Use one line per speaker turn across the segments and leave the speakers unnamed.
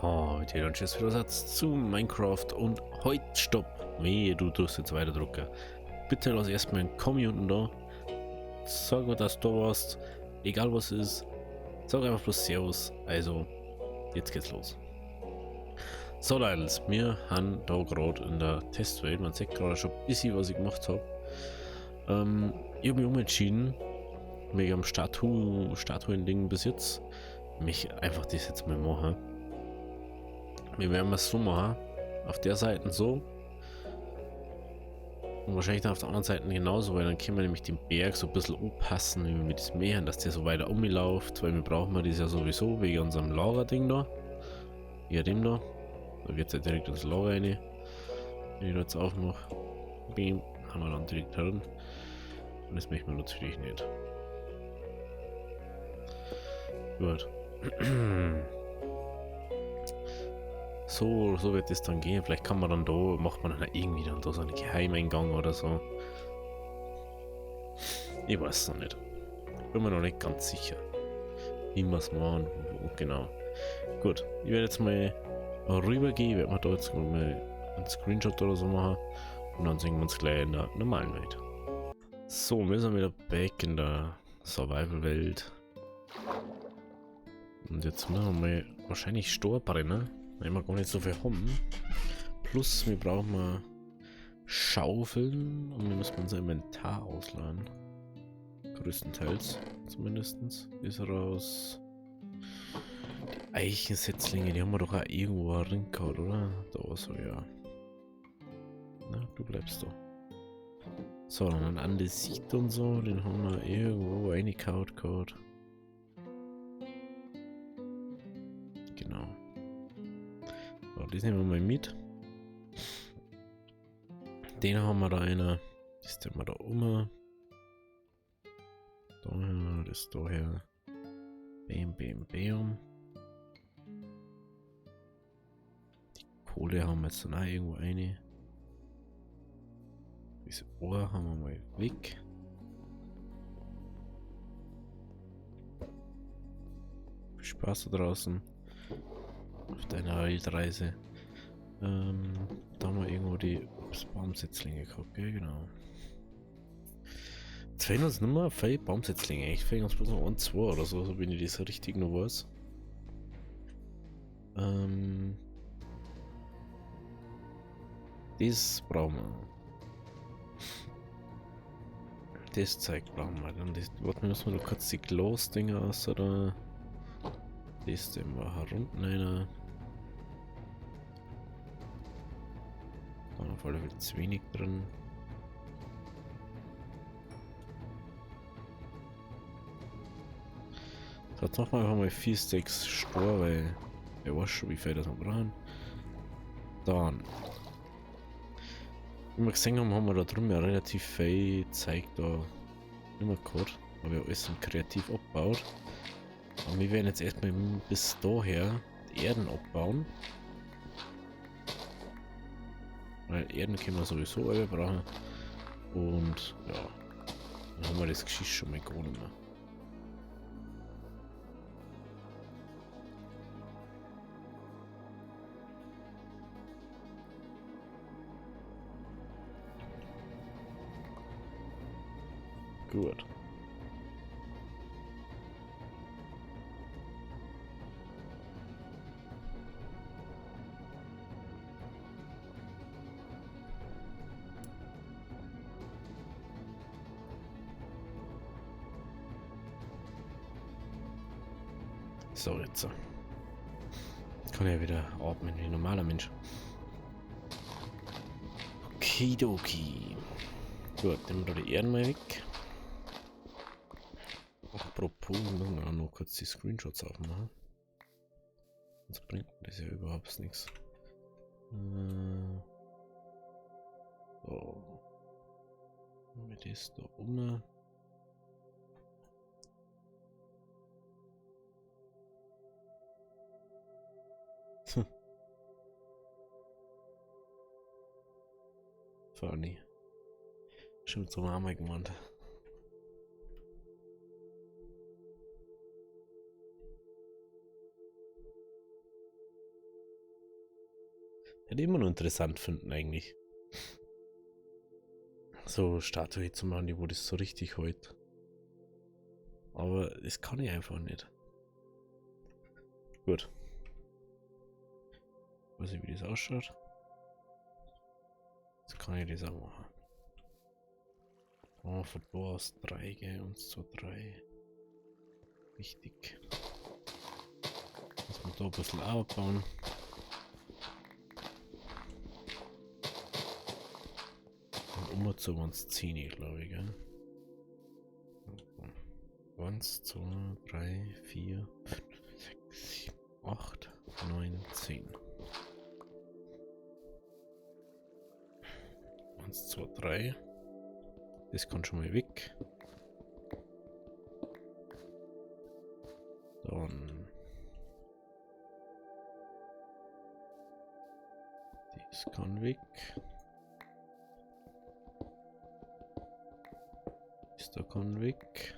Oh, mit dir und tschüss wieder Satz zu Minecraft und heute stopp. Wehe, du tust jetzt weiter drucken. Bitte lass erstmal ein Kommi unten da. Sag mir, dass du da warst. Egal was ist. Sag einfach bloß Servus. Also, jetzt geht's los. So, Leute, wir haben da gerade in der Testwelt. Man sieht gerade schon ein bisschen, was ich gemacht habe. Ich habe mich umentschieden, wegen am Statuen-Ding bis jetzt, mich einfach das jetzt mal machen. Wir werden es so machen, auf der Seite so und wahrscheinlich dann auf der anderen Seite genauso, weil dann können wir nämlich den Berg so ein bisschen anpassen, wie wir mit das Meer, dass der so weiter umläuft, weil wir brauchen das ja sowieso wegen unserem Lager-Ding da. Ja, dem da. Da wird es ja direkt ins Lager rein. Wenn ich da jetzt aufmache, beam, haben wir dann direkt drin. Und das möchten wir natürlich nicht. Gut. So wird es dann gehen. Vielleicht kann man dann da, macht man dann irgendwie dann da so einen Geheimeingang oder so. Ich weiß es noch nicht. Bin mir noch nicht ganz sicher, wie wir es machen. Genau. Gut, ich werde jetzt mal rübergehen. Ich werde mir da jetzt mal einen Screenshot oder so machen. Und dann sehen wir uns gleich in der normalen Welt. So, wir sind wieder back in der Survival-Welt. Und jetzt müssen wir mal wahrscheinlich Stor brennen, weil wir gar nicht so viel haben. Plus, wir brauchen mal Schaufeln und wir müssen unser Inventar ausladen. Größtenteils, zumindest. Ist raus. Die Eichensetzlinge, die haben wir doch auch irgendwo drin gehabt, oder? Da so, ja. Na, du bleibst da. So, dann Andesit und so, den haben wir irgendwo reingekaut gehabt. Genau. So, das nehmen wir mal mit. Den haben wir da einer. Das stellen wir da um. Daher, das daher. Bam, bam, bam. Die Kohle haben wir jetzt dann auch irgendwo eine. Diese Ohr haben wir mal weg. Viel Spaß da draußen. Auf deiner Weltreise. Da haben wir irgendwo die Baumsetzlinge gehabt, ja genau. Jetzt fehlen uns nicht mehr viele Baumsetzlinge. Ich fehlen uns bloß noch 1, 2 oder so, wenn ich das richtig noch weiß. Das brauchen wir. Das Zeug brauchen wir dann. Warte, müssen wir da kurz die Glas-Dinger aus oder. Das den wir herunten einer. Da auf alle Fälle zu wenig drin. So, jetzt machen wir einfach mal 4 Stacks Stor, weil ich weiß schon, wie viel das wir brauchen. Dann. Wie wir gesehen haben, haben wir da drüben ja relativ viel Zeug da nicht mehr gehabt. Habe ich alles kreativ abgebaut. Und wir werden jetzt erstmal bis daher die Erden abbauen. Weil Erden können wir sowieso alle brauchen. Und ja, dann haben wir das Geschiss schon mal gar nicht mehr. Gut. So, jetzt kann ja wieder atmen wie ein normaler Mensch. Okidoki. Gut, nehmen wir da die Erden mal weg. Apropos, müssen wir noch kurz die Screenshots aufmachen. Sonst bringt das ja überhaupt nichts. So. Mit das da um. Funny. Schon so warm gemeint. Hätte ich immer noch interessant finden eigentlich. So Statue zu machen, die wo das so richtig heute. Aber das kann ich einfach nicht. Gut. Weiß ich, wie das ausschaut. Jetzt kann ich das auch machen. Oh, von da aus 3, gell? 1, 2, 3. Wichtig. Muss man da ein bisschen aufbauen. Und zu uns ziehen, glaube ich, gell? 1, 2, 3, 4, 5, 6, 7, 8, 9, 10. 1, 2, 3. Das kann schon mal weg. Dann das kann weg. Das da kann weg.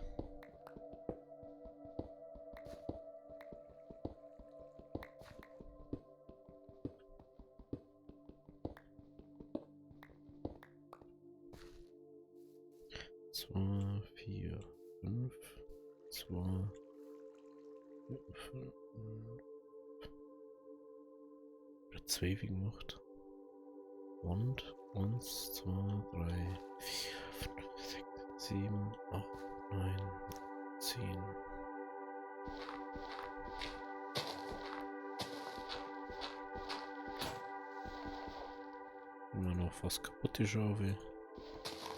Zwei, vier, fünf, zwei, fünf. Zwei wie gemacht. Und 1, 2, 3, 4, 5, 6, 7, 8, 9, 10. Immer noch fast kaputte Schaufel.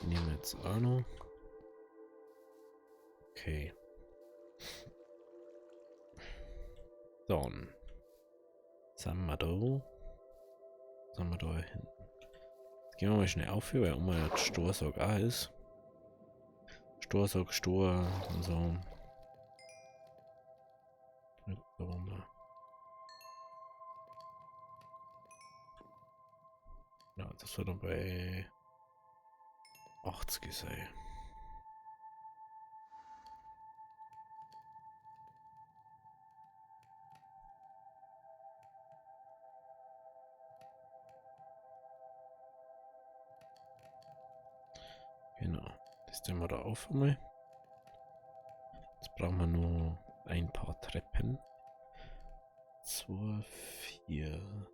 Die nehmen wir jetzt auch noch. Okay. Dann sind wir da. Sind wir da hinten. Jetzt gehen wir mal schnell auf, weil immer der Storsag auch ist. Storsag, Stor und so. Ja, das wird dann bei 80 sein. Genau, das tun wir da auf einmal. Jetzt brauchen wir nur ein paar Treppen. 2, 4.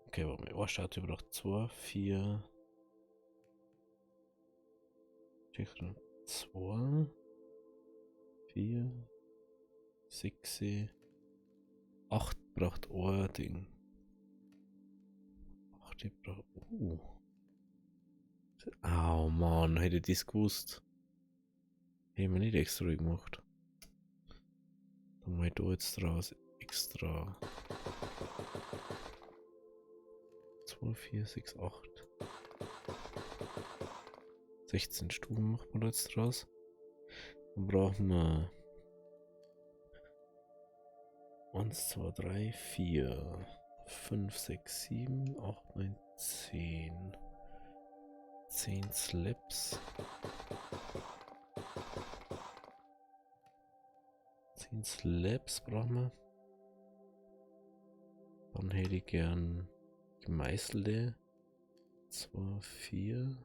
Okay, warte mal, Statue braucht 2, 4. 2, 4, 6, 8 braucht ein Ding. 8 braucht. Oh Mann, hätte ich das gewusst. Hätte wir nicht extra gemacht. Dann mache ich da jetzt draus extra. 2, 4, 6, 8. 16 Stufen macht man da jetzt draus. Dann brauchen wir 1, 2, 3, 4, 5, 6, 7, 8, 9, 10. 10 Slabs. 10 Slabs brauchen wir. Dann hätte ich gern gemeißelte. 2, 4.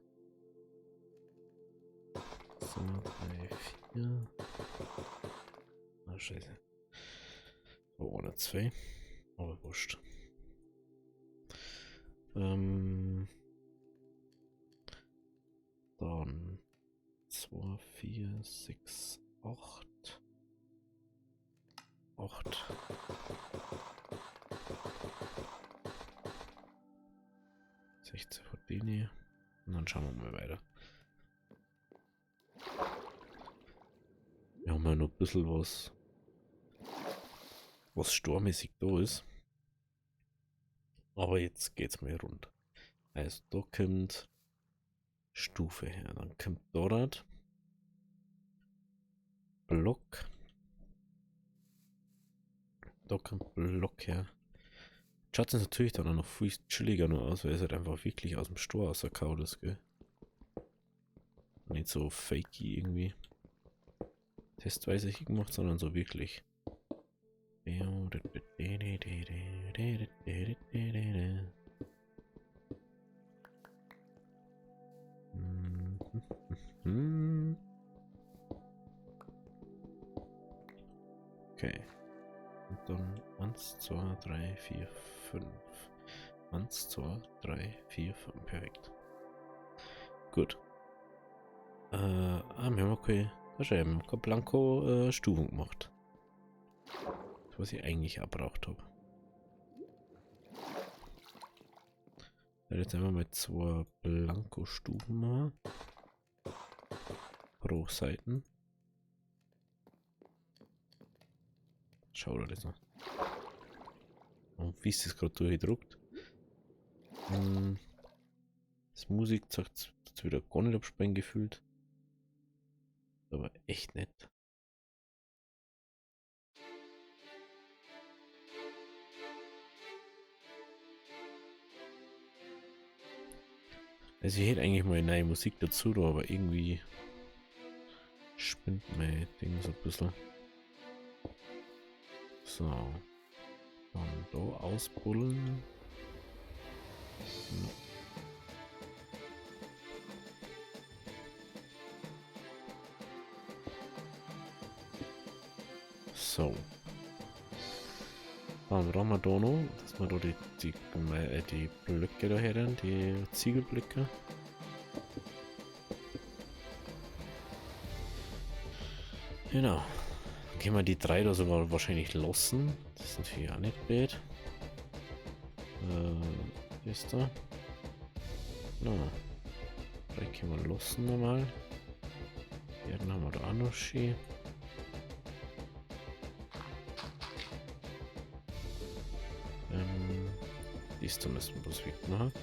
2, 3, 4. Ah, scheiße. Oh, oder 2. Aber wurscht. Dann 2, 4, 6, 8. 8. 16 von denen hier. Und dann schauen wir mal weiter. Wir haben ja noch ein bisschen was stormäßig da ist. Aber jetzt geht's mal rund. Also da kommt Stufe her. Dann kommt dort Block. Da kommt Block her. Schaut es natürlich dann auch noch viel chilliger nur aus, weil es halt einfach wirklich aus dem Stor rausgekaut ist, gell? Nicht so fakey irgendwie. Testweise gemacht, sondern so wirklich. Okay. Und dann 1, 2, 3, 4, 5. 1, 2, 3, 4, 5. Perfekt. Gut. Wir haben keine, wahrscheinlich keine Blanko Stufen gemacht. Das, was ich eigentlich auch braucht habe. Jetzt einfach mal 2 Blanko-Stufen machen. Pro Seiten. Schau dir das an. Und wie ist das gerade durchgedruckt? Das Musik sagt jetzt wieder gar nicht abspringen gefühlt. Aber echt nett. Also ich hätte eigentlich mal neue Musik dazu, da, aber irgendwie spinnt mein Ding so ein bisschen. So. Dann da ausbuddeln. So. Dann brauchen wir da noch, dass wir da die Blöcke da hätten, die Ziegelblöcke. Genau. Dann können wir die 3 da sogar wahrscheinlich lassen. Das ist natürlich auch nicht blöd. Ist da. Na. 3 können wir lassen nochmal. Werden haben wir da auch noch schön. Die ist da müssen wir bloß wegmachen.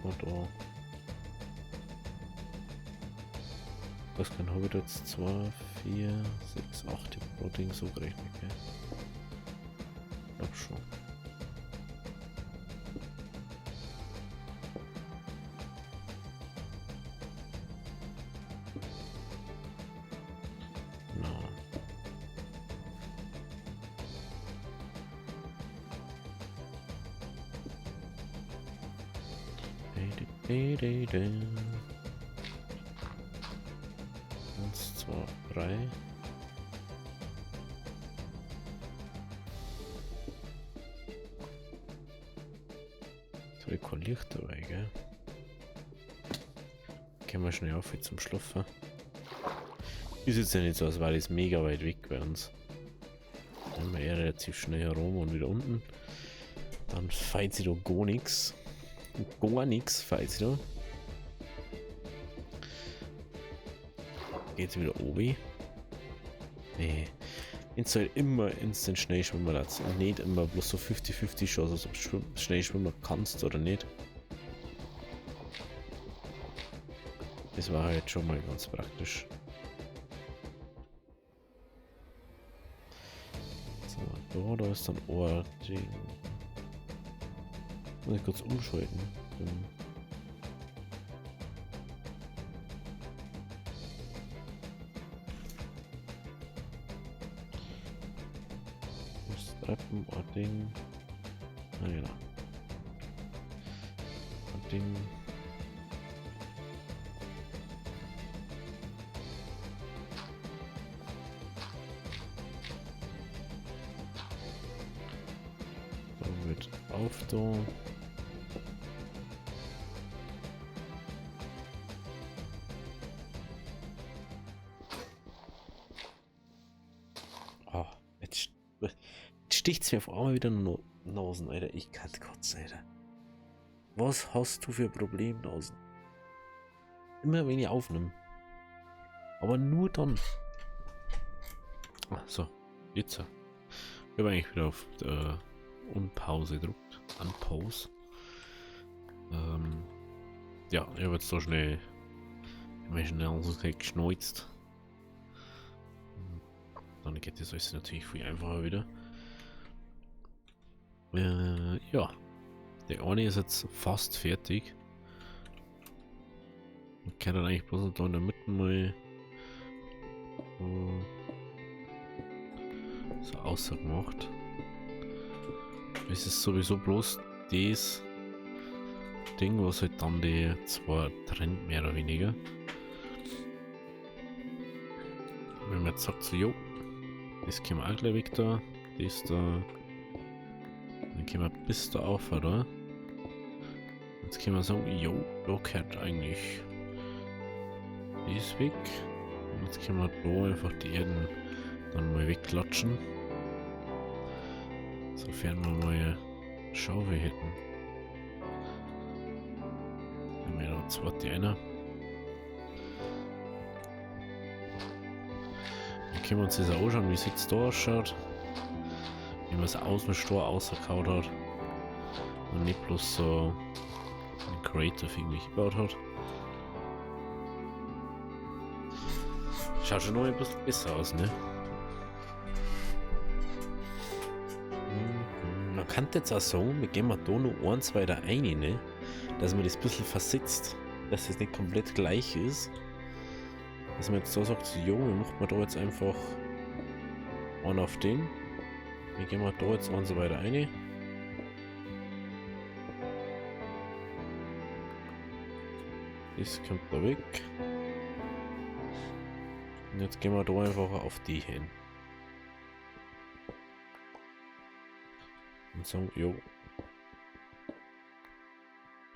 Oder was kann habe ich da jetzt 2, 4, 6, 8 pro Ding so gerechnet, gell? Ich glaub schon. No. Eins, zwei, drei. So, ich kann Licht dabei, gell? Gehen wir schnell auf jetzt zum Schlafen. Ist jetzt ja nicht so, als wäre es mega weit weg bei uns. Dann sind wir eher relativ schnell herum und wieder unten. Dann feit sie da gar nichts. Gar nichts feit sie da. Geht's wieder oben? Nee. Jetzt halt immer instant schnell schwimmen lassen. Und nicht immer bloß so 50-50 Chance, ob du schnell schwimmen kannst oder nicht. Das war halt schon mal ganz praktisch. So, da ist dann Ording. Muss ich kurz umschalten. Treppen, Ording. Ah, genau. Ording. So wird auf da. Oh, jetzt sticht's mir auf einmal wieder Nasen, Alter. Ich kann kotzen, Alter. Was hast du für Problemnasen? Immer wenn ich aufnehme. Aber nur dann. Ach so, jetzt. Ich habe eigentlich wieder auf Unpause gedruckt. Unpause. Ja, ich habe jetzt so schnell. Ich habe schnell geschneuzt. Dann geht das alles natürlich viel einfacher wieder. Ja. Der eine ist jetzt fast fertig. Man kann dann eigentlich bloß noch da in der Mitte mal so ausgemacht. Es ist sowieso bloß das Ding, was halt dann die zwei trennt, mehr oder weniger. Wenn man jetzt sagt so, jo, das können wir auch gleich weg da, das da, dann können wir bis da auf, oder? Jetzt können wir sagen, jo, da gehört eigentlich das weg. Und jetzt können wir da einfach die Erden dann mal wegklatschen. Sofern wir mal eine Schaufel hätten. Wenn wir da zweite einer. Dann können wir uns das auch anschauen, wie es jetzt da ausschaut. Wie man es aus dem Store ausgekaut hat. Und nicht bloß so ein Creative irgendwie gebaut hat. Schaut schon noch ein bisschen besser aus, ne? Man kann jetzt auch sagen, wir gehen mal da noch eins weiter rein, ne? Dass man das ein bisschen versetzt, dass es nicht komplett gleich ist. Dass man jetzt da sagt, so, jo, wir machen da jetzt einfach einen auf den. Wir gehen mal da jetzt eins weiter rein. Das kommt da weg. Und jetzt gehen wir da einfach auf die hin. Und sagen, jo.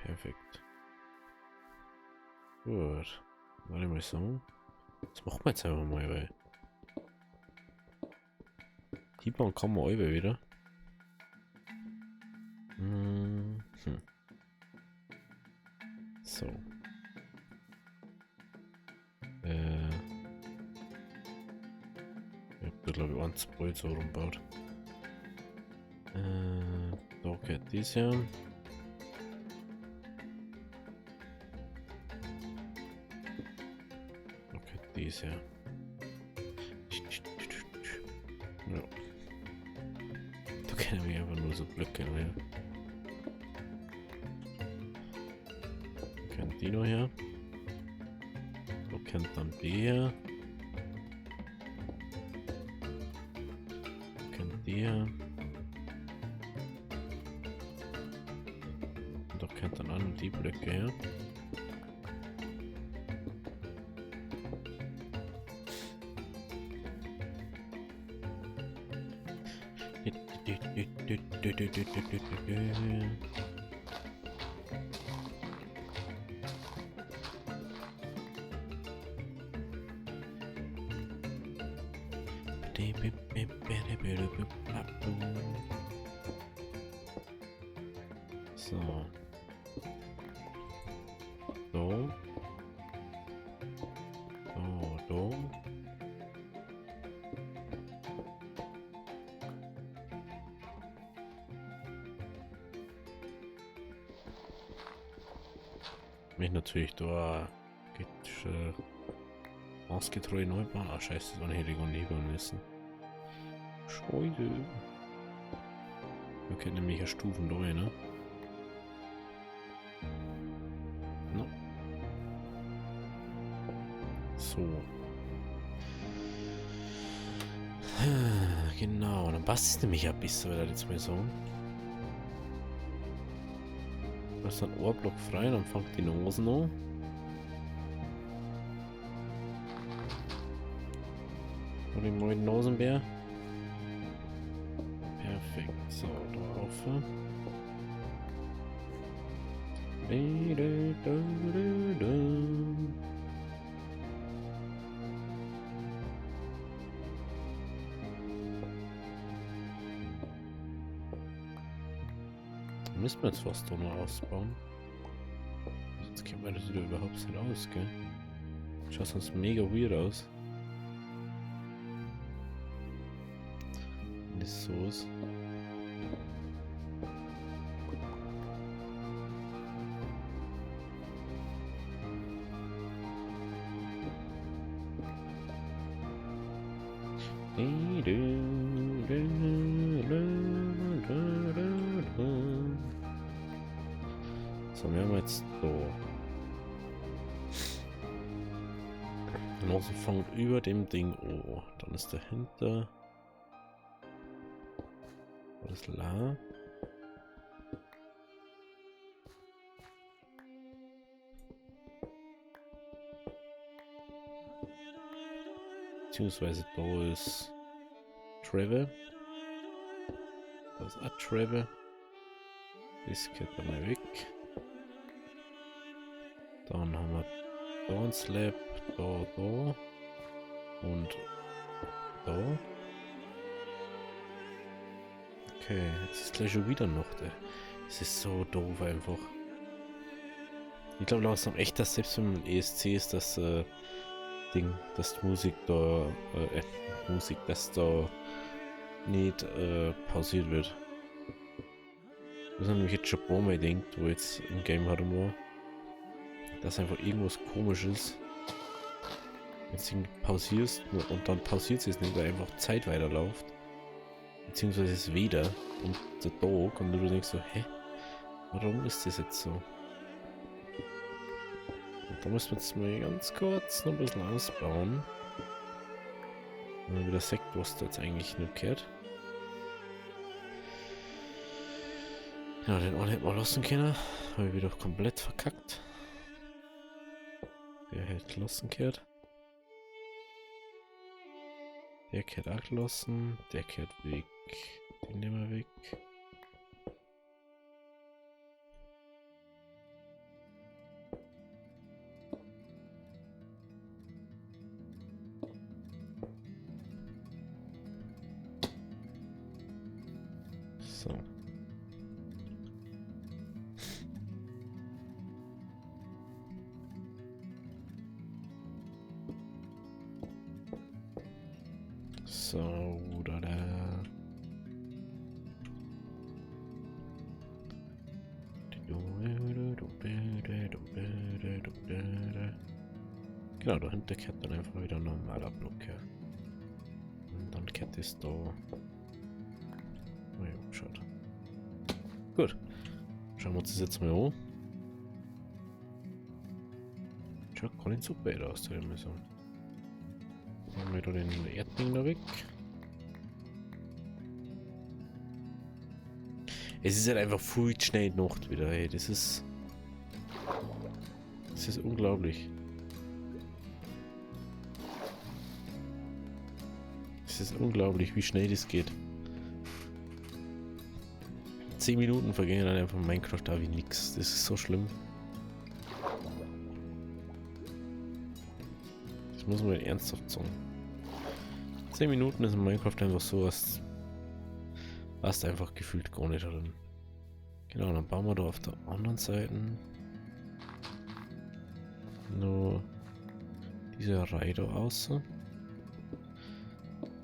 Perfekt. Gut. Warte mal sagen. Das machen wir jetzt einfach mal, weil die Bahn kann man über wieder. So. Ich hab da glaube ich 1 Brot so rumbaut. Da geht das ja. Da geht das ja. Ja. Da können wir einfach nur so Blöcke rein. Kennt die noch her? Da kennt dann die her. Kennt die her. Und da kennt dann an die Blöcke her. So. So. So. Mich natürlich da geht ausgetreu neu bauen. Ah, scheiße, das hätte ich gar nicht bauen müssen. Scheiße. Wir können nämlich ja Stufen neu, ne? No. So. Genau, dann passt es nämlich ein bisschen, würde ich jetzt mal sagen. Da ist ein Ohrblock frei, dann fängt die Nase an. Und den neuen Nasenbär. Perfekt, so, da rauf. Müssen wir jetzt fast noch ausbauen. Sonst kennt man das wieder überhaupt nicht aus, gell? Schaut sonst mega weird aus. Wenn das so ist. jetzt da. Genauso fängt über dem Ding an. Dann ist dahinter alles la. Beziehungsweise da ist Trevor. Da ist auch Trevor. Das geht dann mal weg. Dann haben wir da ein Slab, da und da. Okay, es ist gleich schon wieder noch der. Es ist so doof einfach. Ich glaube langsam echt, dass selbst wenn man ESC ist, das Ding, dass die Musik da, dass da nicht pausiert wird. Das ist nämlich jetzt schon ein paar Mal gedacht, wo jetzt im Game hatte war, dass einfach irgendwas komisch ist. Jetzt pausierst und dann pausiert es nicht, weil einfach Zeit weiterläuft. Beziehungsweise es wieder und der Tag und du denkst so, hä? Warum ist das jetzt so? Und da müssen wir jetzt mal ganz kurz noch ein bisschen ausbauen. Wenn man wieder sagt, was da jetzt eigentlich nur gehört. Ja, den einen hätten wir lassen können. Habe ich wieder komplett verkackt. Der hätte gelassen gehört. Der kehrt auch gelassen. Der kehrt weg. Den nehmen wir weg. So. So, da. Genau, dahinter kehrt dann einfach wieder ein normaler Block her. Und dann kehrt es da. Oh ja, schaut. Gut. Schauen wir uns das jetzt mal an. Schaut gar nicht so bad aus, würde ich mal sagen. Nehmen wir da den Erdding da weg. Es ist halt einfach viel schnell Nacht wieder, ey. Das ist unglaublich. Es ist unglaublich, wie schnell das geht. 10 Minuten vergehen dann einfach Minecraft da wie nix. Das ist so schlimm. Das muss man ernsthaft sagen. 10 Minuten ist in Minecraft einfach so, was hast einfach gefühlt gar nicht drin. Genau, dann bauen wir da auf der anderen Seite nur diese Reihe da aus.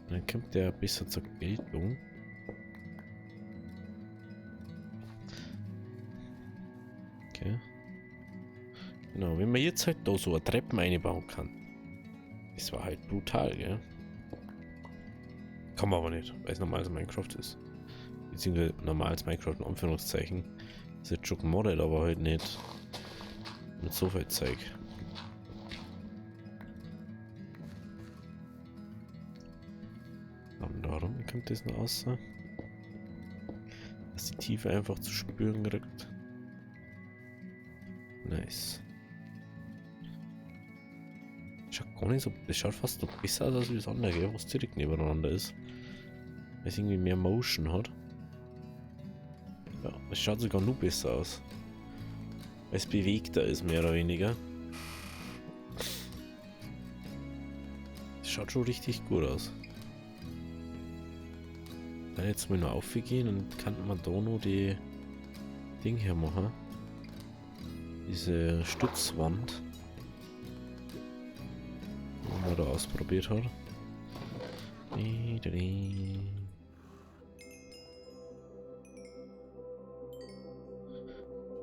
Dann kommt der besser zur Geltung. Okay. Genau, wenn man jetzt halt da so eine Treppen einbauen kann. Das war halt brutal, gell? Kann man aber nicht, weil es normales Minecraft ist. Beziehungsweise normales Minecraft in Anführungszeichen. Das ist jetzt schon gemoddet, aber halt nicht mit so viel Zeug. Und darum kommt das noch raus. Dass die Tiefe einfach zu spüren kriegt. Nice. Schaut gar nicht so. Das schaut fast noch besser aus als das andere, gell, was direkt nebeneinander ist. Weil es irgendwie mehr Motion hat. Ja, es schaut sogar noch besser aus. Weil es bewegter ist, mehr oder weniger. Es schaut schon richtig gut aus. Dann jetzt mal noch aufgehen und kann man da noch die Ding hier machen. Diese Stützwand. Die man da ausprobiert hat.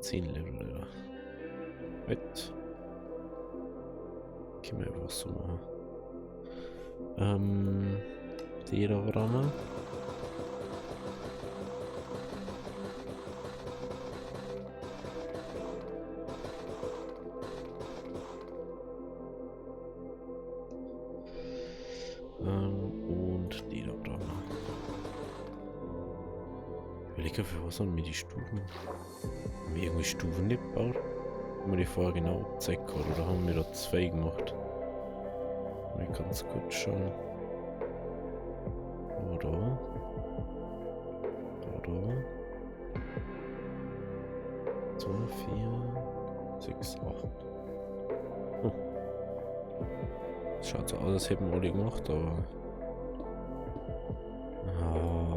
10 Level, Alter. Wett. Können wir einfach so machen. Die da ran. Überlege, für was haben wir die Stufen? Haben wir irgendwie Stufen nicht gebaut? Haben wir die vorher genau gezeigt oder haben wir da 2 gemacht? Mal ganz gut schauen. Oder? 2, 4, 6, 8. Oh. Das schaut so aus, als hätten wir alle gemacht, aber. Ah.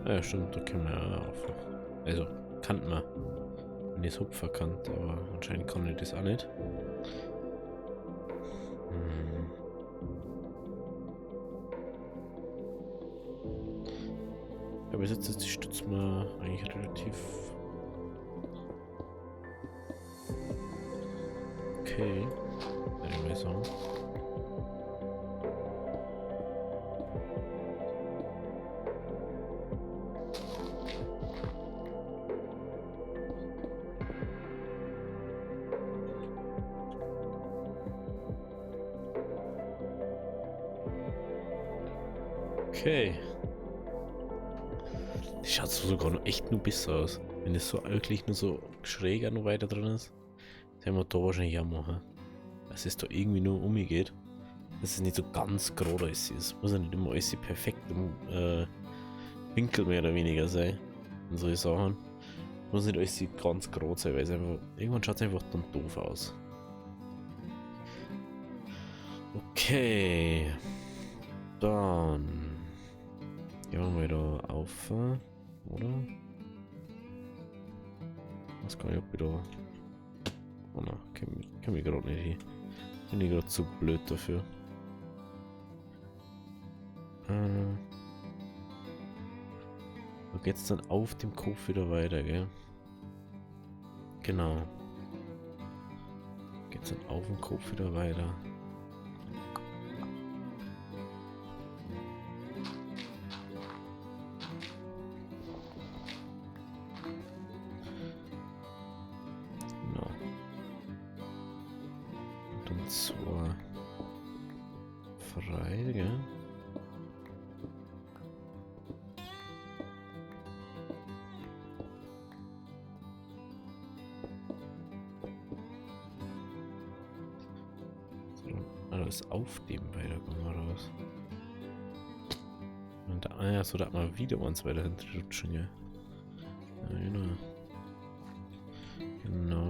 Ja, stimmt, da können wir ja auf. Also, kann man. Wenn ich es Hupfer kann, aber anscheinend kann ich das auch nicht. Ja, bis jetzt ist die Stütze mal eigentlich relativ okay, würde ich mal sagen. Okay. Das schaut so sogar noch echt nur besser aus. Wenn es so wirklich nur so schräger noch weiter drin ist, dann werden wir da wahrscheinlich auch machen. Dass es da irgendwie nur umgeht. Dass es nicht so ganz gerade ist. Es muss ja nicht immer alles perfekt im Winkel mehr oder weniger sein. Und solche Sachen. Es muss nicht alles ganz gerade sein, weil es einfach, irgendwann schaut es einfach dann doof aus. Okay. Dann gehen wir mal da auf, oder? Was kann ich auch wieder. Oh nein, kann mich gerade nicht hin. Bin ich gerade zu blöd dafür. Da geht's dann auf dem Kopf wieder weiter, gell? Genau. Geht's dann auf dem Kopf wieder weiter. Zwar frei, gell? So, alles auf dem weitergegangen oder was? Und da, ja, so da mal wieder uns weiter hinterrutschen, ja. Ja, genau.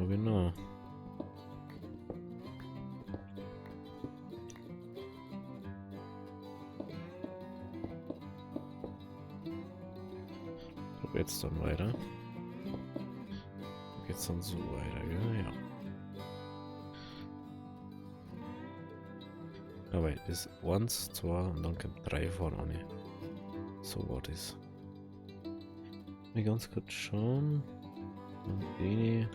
Genau. Jetzt dann weiter. Geht's dann so weiter, ja. Aber das 1, 2 und dann kommt 3 vorne. So war das. Mal ganz kurz schauen. Und die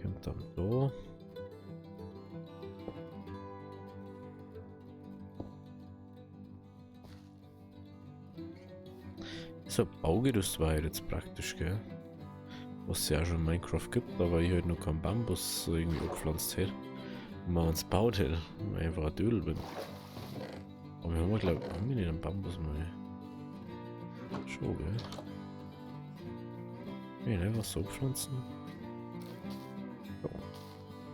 kommt dann da. So ein Baugerüst war halt jetzt praktisch, gell? Was es ja auch schon in Minecraft gibt, aber ich halt noch keinen Bambus so irgendwie angepflanzt hätte. Und man uns baut hätte, und ich einfach ein Dödel bin. Aber wir haben glaube ich, nicht einen Bambus mal. Schon, gell? Wir können einfach so pflanzen. Ja.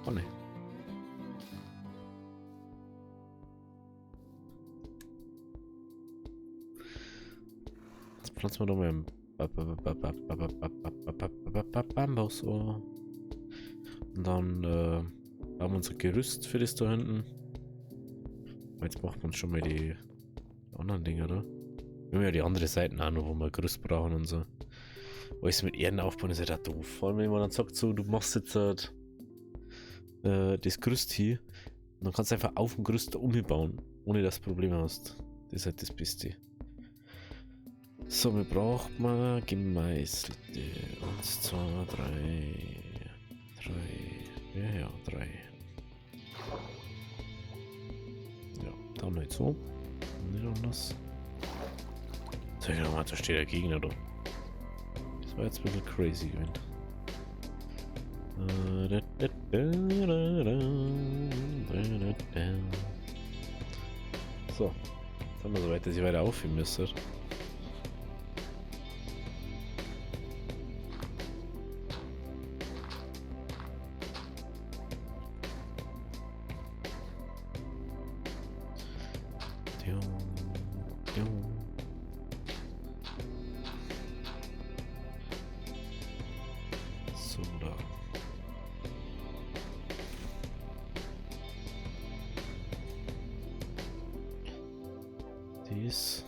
Oh ne. Pflanzen wir doch mal im Bambus. Und dann haben wir unser Gerüst für das da hinten. Jetzt macht man schon mal die anderen Dinge, oder? Wir haben ja die andere Seiten auch noch, wo wir Gerüst brauchen und so. Alles mit Erden aufbauen ist ja da doof. Vor allem, wenn man dann sagt, so, du machst jetzt das Gerüst hier. Und dann kannst du einfach auf dem Gerüst umbauen, ohne dass du Probleme hast. Das ist halt das Beste. So, wir brauchen mal gemeißelte. 1, 2, 3. Ja, 3. Ja, dann nicht so. Nicht anders. Sag ich nochmal, da steht der Gegner da. Das war jetzt ein bisschen crazy gewesen. So, jetzt haben wir so weit, dass ich weiter aufhören müsste. So, da. Dies.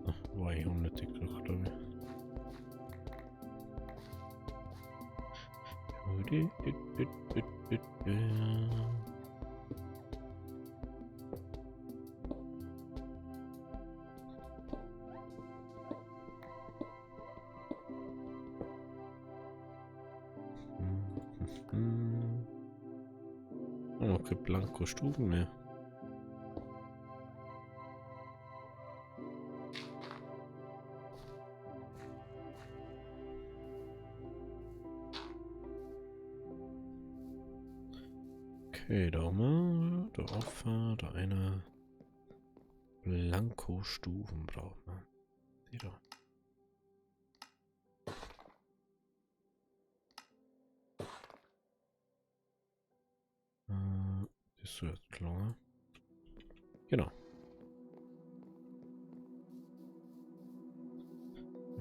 Ach, war ich unnötig, glaube ich. Oh, okay, blanko Stufen mehr. Okay, da oben, da offen, da einer Blanko-Stufen braucht man. Die da. Das ist so jetzt klar. Genau.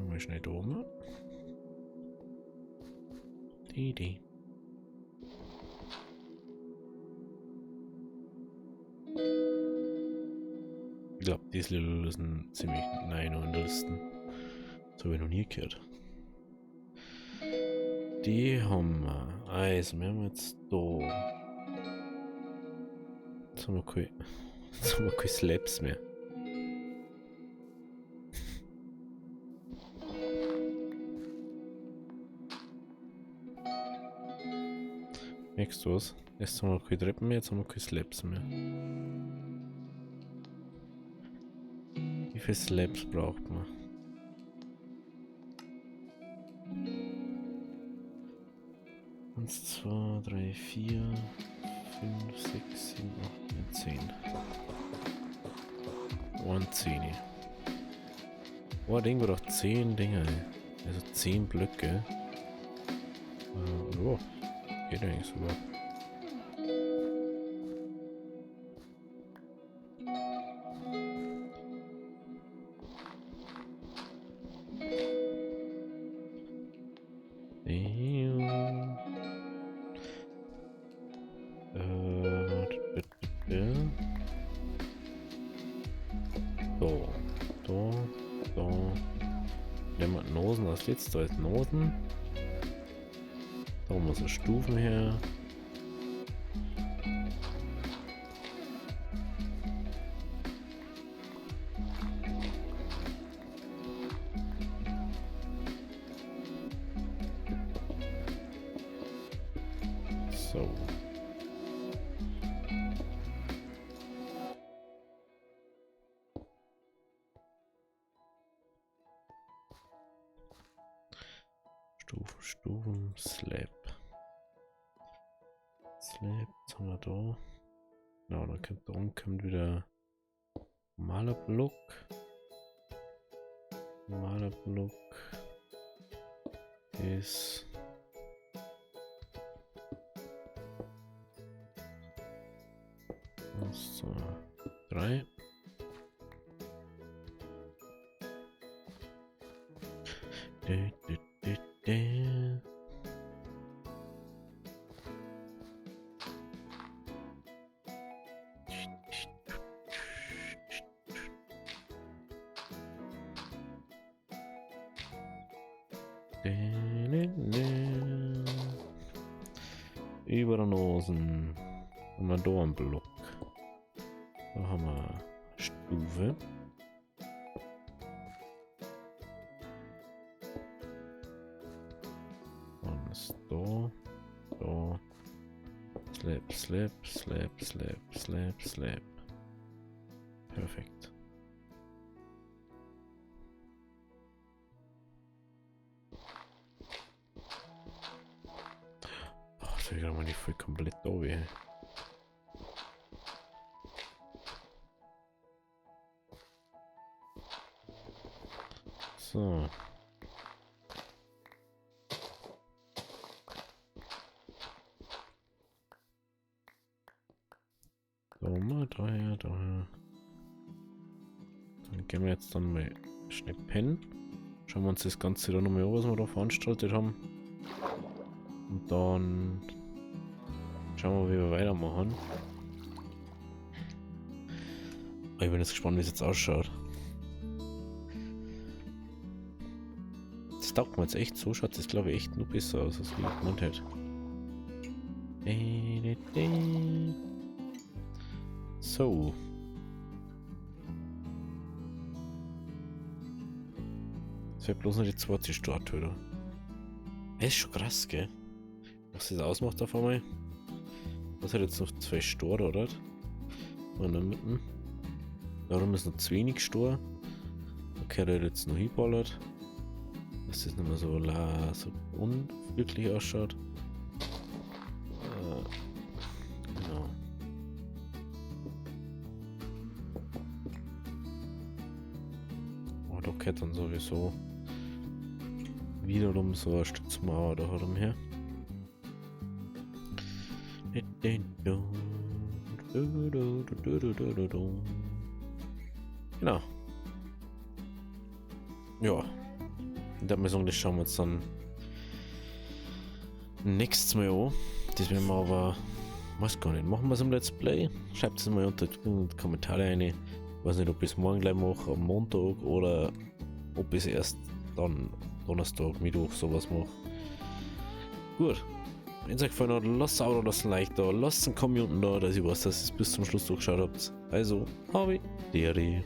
Mal schnell da oben. Die. Ich glaube, diese Little sind ziemlich nein und Listen. So habe ich noch nie gehört. Die haben wir. Also, wir haben jetzt da. Jetzt haben wir keine Slabs mehr. Merkst du was? Jetzt haben wir keine Treppen mehr, jetzt haben wir keine Slabs mehr. Wie viele Slabs braucht man? 1, 2, 3, 4, 5, 6, 7, 8, 9, 10. 10. Oh, Ding braucht 10 Dinger. Also 10 Blöcke. Oh, geht eigentlich sogar. Nosen als letztes als Noten. Da muss eine Stufen her. So. Stufen, Slab. Jetzt haben wir da. Genau, dann kommt da unten kommt wieder normaler Block. Normaler Block ist 1, 2, 3. Über der Nosen haben wir da einen Block. Da haben wir Stufe. Und da, Slab, slab, slab, slab, slab, slab. Perfekt. Oh, das wäre mal nicht voll komplett da wäre. So. So, mal daher. Dann gehen wir jetzt dann mal schnell pennen. Schauen wir uns das Ganze dann nochmal an, was wir da veranstaltet haben. Und dann schauen wir, wie wir weitermachen. Aber ich bin jetzt gespannt, wie es jetzt ausschaut. Das taugt mir jetzt echt so, schaut das glaube ich echt nur besser aus, als wie ich gemeint hätte. So. Das wäre bloß noch die zweite Statue, oder? Das ist schon krass, gell? Was das ausmacht auf einmal. Das hat jetzt noch 2 Store, oder? Und dann mitten. Darum ist noch zu wenig Store. Okay, der hat jetzt noch hinballert. Dass das nicht mehr so, so unwirklich ausschaut. Genau. Oh, da gehört dann sowieso wiederum so eine Stützmauer da her. Genau. Ja. In der Messung, das schauen wir uns dann nächstes Mal an. Das werden wir aber, weiß gar nicht, machen wir es im Let's Play? Schreibt es mal unter in die Kommentare rein. Ich weiß nicht, ob ich es morgen gleich mache, am Montag, oder ob ich es erst dann Donnerstag, Mittwoch sowas mache. Gut. Wenn es euch gefallen hat, lasst ein Abo, lasst ein Like da, lasst einen Kommentar unten da, dass ich weiß, dass ihr es bis zum Schluss durchgeschaut habt. Also, habe Deri.